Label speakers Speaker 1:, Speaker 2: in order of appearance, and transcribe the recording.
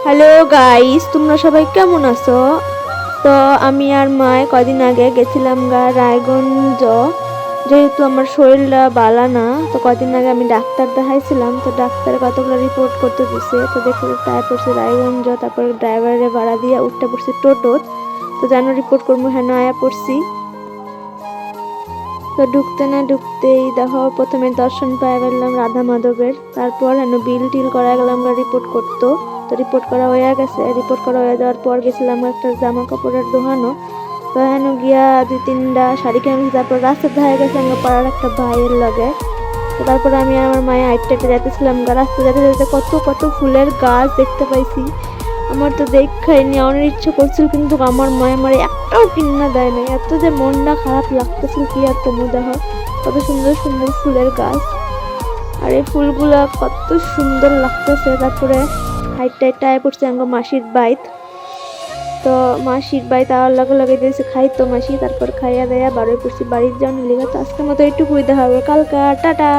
Speaker 1: Hello guys, তোমরা সবাই কেমন আছো? তো আমি আর মায় কদিন আগে গেছিলাম রায়গঞ্জ। যেহেতু আমার শরীরটা ভালো না, তো কদিন আগে আমি ডাক্তার দেখাইছিলাম। তো ডাক্তারে কতগুলো রিপোর্ট করতে দিছে, তো দেখতে দেখতে আয় পড়ছে রায়গঞ্জ। তারপরে ড্রাইভারের ভাড়া দিয়ে উঠতে পড়ছি টোটোত। তো যেন রিপোর্ট করবো হেন আয়া পড়ছি। তো ঢুকতে না ঢুকতেই দেখো প্রথমে দর্শন পাই গেলাম রাধা মাধবের। তারপর হেন বিল টিল করা গেলাম রিপোর্ট করতো। তো রিপোর্ট করা হয়ে গেছে। রিপোর্ট করা হয়ে যাওয়ার পর গেছিলাম একটা জামা কাপড়ের দোকানও। তো হেন গিয়া 2-3টা শাড়ি কিনে। তারপর রাস্তার ধারে গেছে আমার পাড়ার একটা ভাইয়ের লগে। তো তারপরে আমি আর আমার মায়ে হাইটে হাইটে যাইতেছিলাম। রাস্তা যেতে যেতে কত কত ফুলের গাছ দেখতে পাইছি। আমার তো দেখাই নেওয়ার ইচ্ছা করছিল, কিন্তু আমার মায়ে আমার একটাও কিনা দেয় নাই। এত যে মনটা খারাপ লাগতেছিল কি আর কমু। দেখো কত সুন্দর সুন্দর ফুলের গাছ, আর এই ফুলগুলা কত সুন্দর লাগতেছে। তারপরে হাইটটা হাইটটা আয় পড়ছে আমার মাসির বাইত। তো মাসির বাইত আওয়ার লগে লগে দিয়েছে খাইতো মাসি। তারপর খাইয়া দেয়া বারোই পড়ছি বাড়ির যাওয়ার লিগা। তো আজকের মতো একটুকুই দেখা হবে, কালকা টাটা।